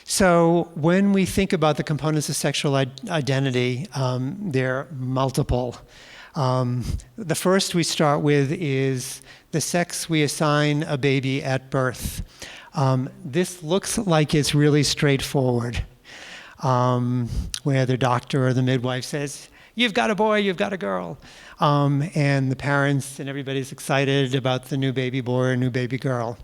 So when we think about the components of sexual identity, there are multiple. The first we start with is the sex we assign a baby at birth. This looks like it's really straightforward, where the doctor or the midwife says, "You've got a boy, you've got a girl." And the parents and everybody's excited about the new baby boy or new baby girl.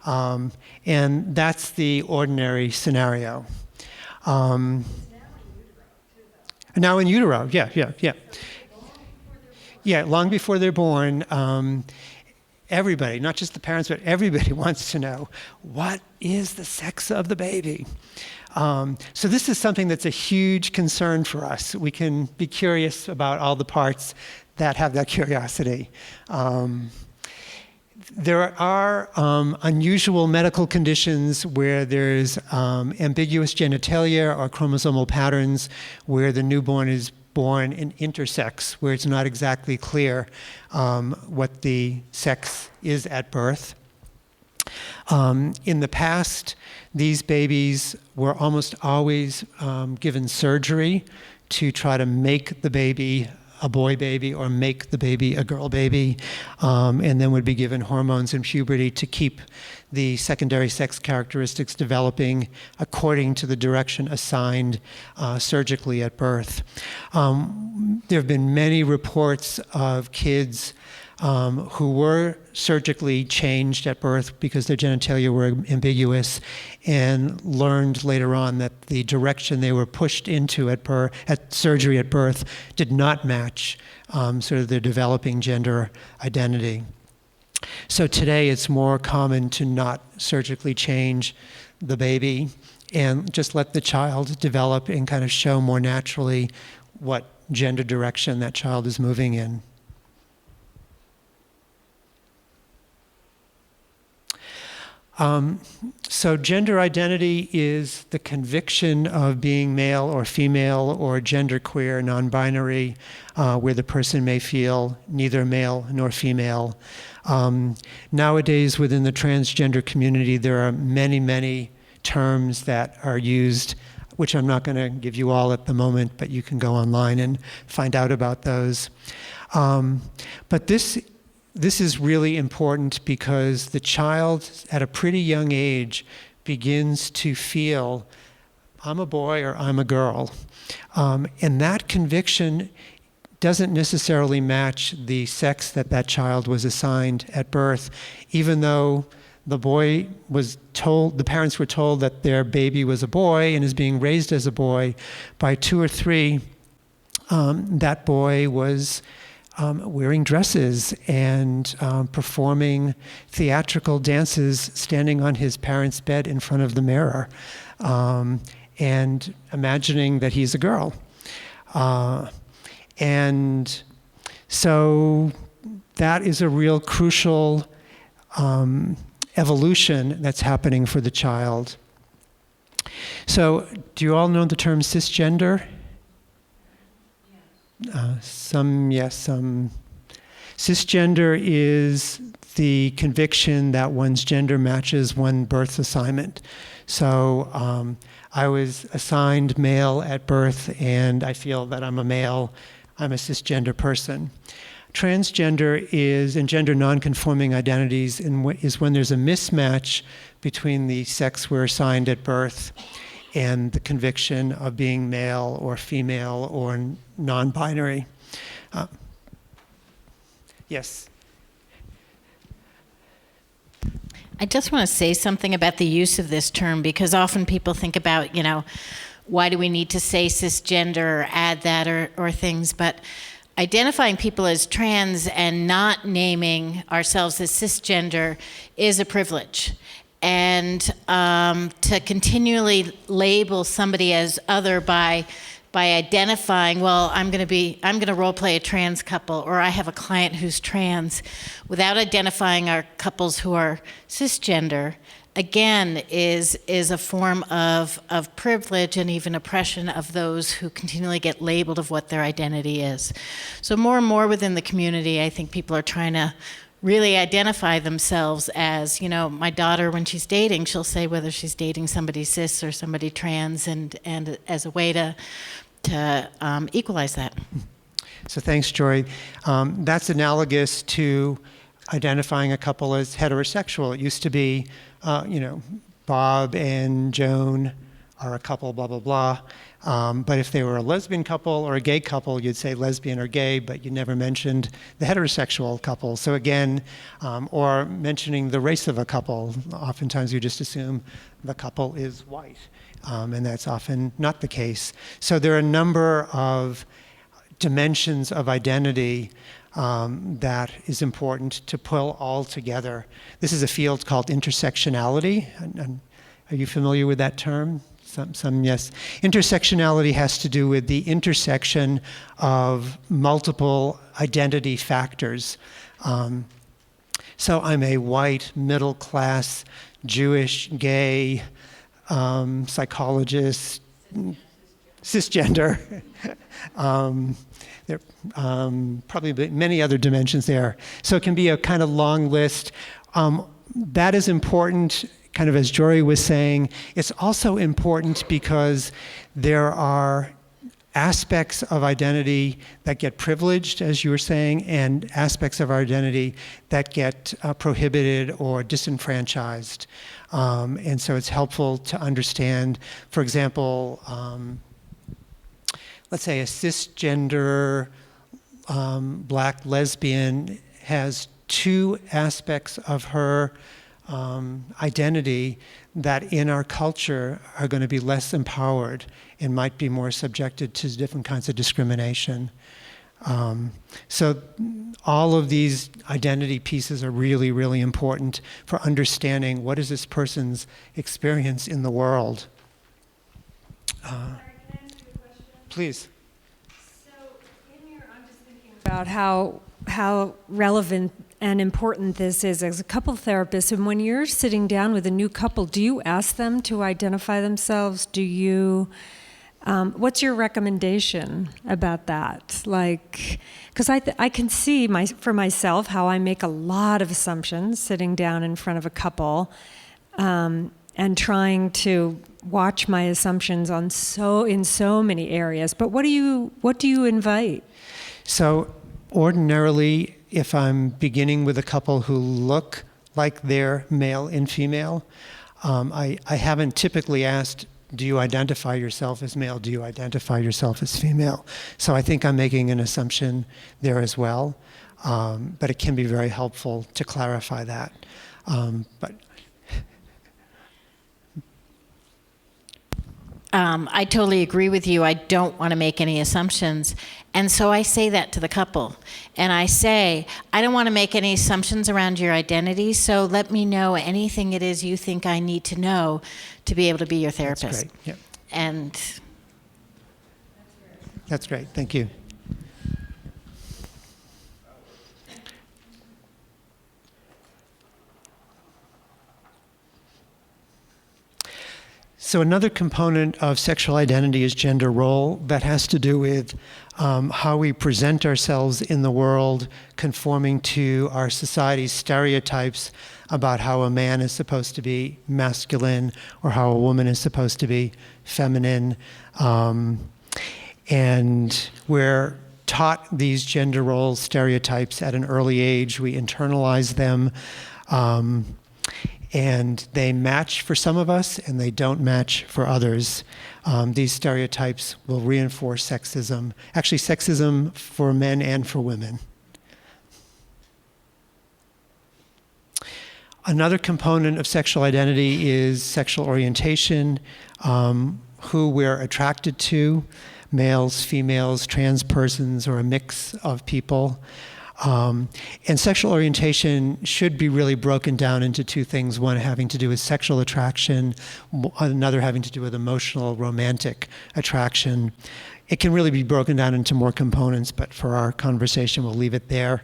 And that's the ordinary scenario. Now in utero, yeah. Yeah, long before they're born, everybody, not just the parents, but everybody wants to know, what is the sex of the baby? So this is something that's a huge concern for us. We can be curious about all the parts that have that curiosity. There are unusual medical conditions where there's ambiguous genitalia or chromosomal patterns where the newborn is born in intersex, where it's not exactly clear what the sex is at birth. In the past, these babies were almost always given surgery to try to make the baby a boy baby or make the baby a girl baby, and then would be given hormones in puberty to keep the secondary sex characteristics developing according to the direction assigned surgically at birth. There have been many reports of kids who were surgically changed at birth because their genitalia were ambiguous, and learned later on that the direction they were pushed into at surgery at birth did not match sort of their developing gender identity. So today it's more common to not surgically change the baby and just let the child develop and kind of show more naturally what gender direction that child is moving in. So gender identity is the conviction of being male or female or genderqueer, non-binary, where the person may feel neither male nor female. Nowadays, within the transgender community, there are many, many terms that are used, which I'm not going to give you all at the moment, but you can go online and find out about those. But this is really important because the child at a pretty young age begins to feel, I'm a boy or I'm a girl. And that conviction doesn't necessarily match the sex that child was assigned at birth, even though the parents were told that their baby was a boy and is being raised as a boy. By 2 or 3, that boy was wearing dresses and performing theatrical dances, standing on his parents' bed in front of the mirror, and imagining that he's a girl. And so that is a real crucial evolution that's happening for the child. So do you all know the term cisgender? Some yes, some. Cisgender is the conviction that one's gender matches one's birth assignment. So I was assigned male at birth and I feel that I'm a male, I'm a cisgender person. Transgender is, and gender nonconforming identities is when there's a mismatch between the sex we're assigned at birth and the conviction of being male or female or non-binary. Yes? I just want to say something about the use of this term, because often people think about, why do we need to say cisgender or add that or things, but identifying people as trans and not naming ourselves as cisgender is a privilege. And to continually label somebody as other by identifying, well, I'm going to role play a trans couple, or I have a client who's trans, without identifying our couples who are cisgender, again, is a form of privilege and even oppression of those who continually get labeled of what their identity is. So more and more within the community, I think people are trying to really identify themselves as, my daughter, when she's dating, she'll say whether she's dating somebody cis or somebody trans, and as a way to equalize that. So thanks, Joy. That's analogous to identifying a couple as heterosexual. It used to be, Bob and Joan are a couple, blah, blah, blah. But if they were a lesbian couple or a gay couple, you'd say lesbian or gay, but you never mentioned the heterosexual couple. So again, or mentioning the race of a couple, oftentimes you just assume the couple is white, and that's often not the case. So there are a number of dimensions of identity that is important to pull all together. This is a field called intersectionality. Are you familiar with that term? Some, yes. Intersectionality has to do with the intersection of multiple identity factors. So I'm a white, middle-class, Jewish, gay, psychologist, cisgender. There are probably many other dimensions there. So it can be a kind of long list. That is important, kind of as Jory was saying. It's also important because there are aspects of identity that get privileged, as you were saying, and aspects of our identity that get prohibited or disenfranchised. And so it's helpful to understand, for example, let's say a cisgender black lesbian has two aspects of her identity that in our culture are going to be less empowered and might be more subjected to different kinds of discrimination. So all of these identity pieces are really, really important for understanding what is this person's experience in the world. Sorry, can I ask you a question? Please. So in your, I'm just thinking about how relevant and important this is as a couple therapist. And when you're sitting down with a new couple, do you ask them to identify themselves? Do you, what's your recommendation about that? Like, because I can see for myself how I make a lot of assumptions sitting down in front of a couple and trying to watch my assumptions in so many areas. But what do you invite? So ordinarily, if I'm beginning with a couple who look like they're male and female, I haven't typically asked, do you identify yourself as male? Do you identify yourself as female? So I think I'm making an assumption there as well. But it can be very helpful to clarify that. I totally agree with you. I don't want to make any assumptions. And so I say that to the couple. And I say, I don't want to make any assumptions around your identity, so let me know anything it is you think I need to know to be able to be your therapist. That's great. Yep. And That's great. Thank you. So another component of sexual identity is gender role. That has to do with how we present ourselves in the world, conforming to our society's stereotypes about how a man is supposed to be masculine or how a woman is supposed to be feminine. And we're taught these gender role stereotypes at an early age. We internalize them. And they match for some of us, and they don't match for others. These stereotypes will reinforce sexism. Actually, sexism for men and for women. Another component of sexual identity is sexual orientation, who we're attracted to, males, females, trans persons, or a mix of people. And sexual orientation should be really broken down into two things, one having to do with sexual attraction, another having to do with emotional, romantic attraction. It can really be broken down into more components, but for our conversation, we'll leave it there.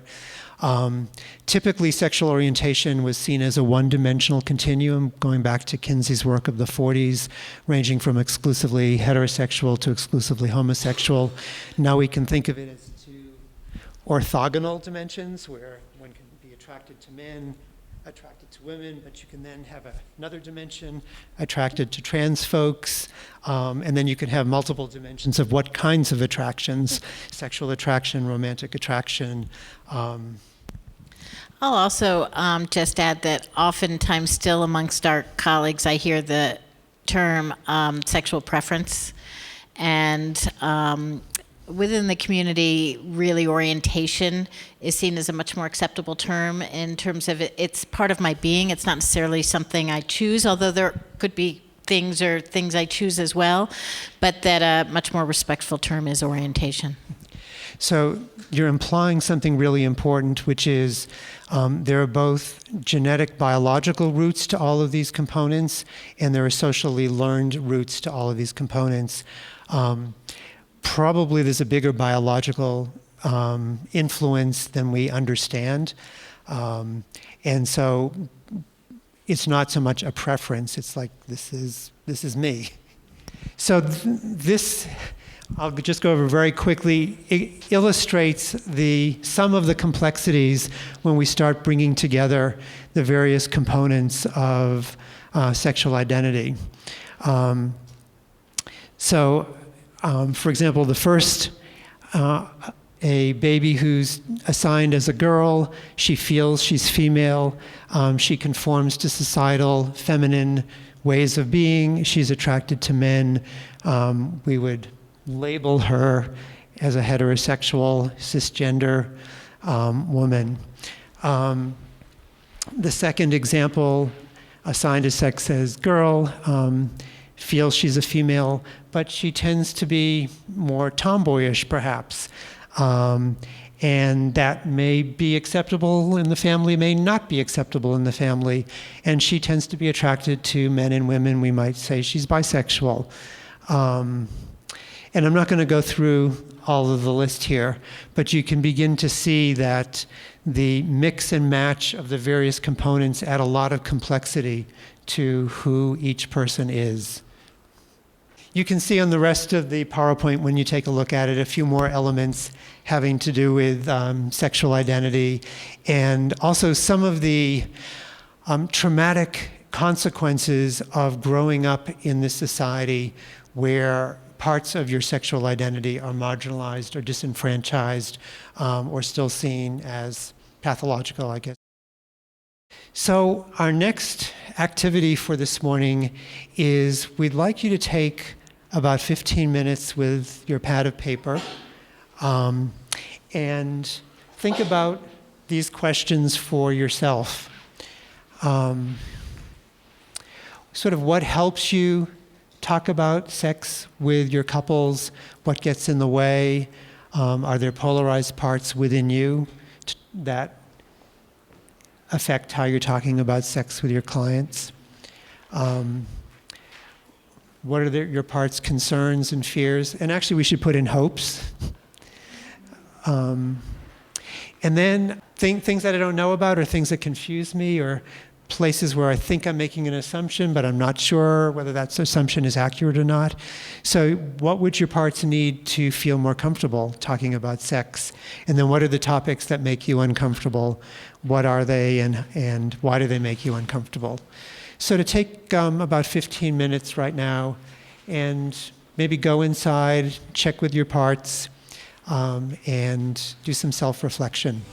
Typically, sexual orientation was seen as a one-dimensional continuum, going back to Kinsey's work of the 40s, ranging from exclusively heterosexual to exclusively homosexual. Now we can think of it as two orthogonal dimensions, where one can be attracted attracted to men, attracted to women, but you can then have another dimension, attracted to trans folks, and then you can have multiple dimensions of what kinds of attractions, sexual attraction, romantic attraction. I'll also just add that oftentimes still amongst our colleagues, I hear the term sexual preference. And within the community, really orientation is seen as a much more acceptable term in terms of it's part of my being. It's not necessarily something I choose, although there could be things I choose as well, but that a much more respectful term is orientation. So you're implying something really important, which is there are both genetic biological roots to all of these components, and there are socially learned roots to all of these components. Probably there's a bigger biological influence than we understand. And so it's not so much a preference, it's like, this is me. So this, I'll just go over very quickly, it illustrates some of the complexities when we start bringing together the various components of sexual identity. For example, the first, a baby who's assigned as a girl, she feels she's female, she conforms to societal feminine ways of being, she's attracted to men. We would label her as a heterosexual, cisgender woman. The second example, assigned a sex as girl, feels she's a female, but she tends to be more tomboyish, perhaps. And that may be acceptable in the family, may not be acceptable in the family. And she tends to be attracted to men and women. We might say she's bisexual. And I'm not going to go through all of the list here, but you can begin to see that the mix and match of the various components add a lot of complexity to who each person is. You can see on the rest of the PowerPoint, when you take a look at it, a few more elements having to do with sexual identity, and also some of the traumatic consequences of growing up in this society where parts of your sexual identity are marginalized or disenfranchised or still seen as pathological, I guess. So our next activity for this morning is we'd like you to take about 15 minutes with your pad of paper and think about these questions for yourself. Sort of what helps you talk about sex with your couples, what gets in the way, are there polarized parts within you that affect how you're talking about sex with your clients? What are your parts' concerns and fears? And actually, we should put in hopes. And then things that I don't know about, or things that confuse me, or places where I think I'm making an assumption, but I'm not sure whether that assumption is accurate or not. So what would your parts need to feel more comfortable talking about sex? And then what are the topics that make you uncomfortable? What are they, and why do they make you uncomfortable? So to take about 15 minutes right now and maybe go inside, check with your parts, and do some self-reflection.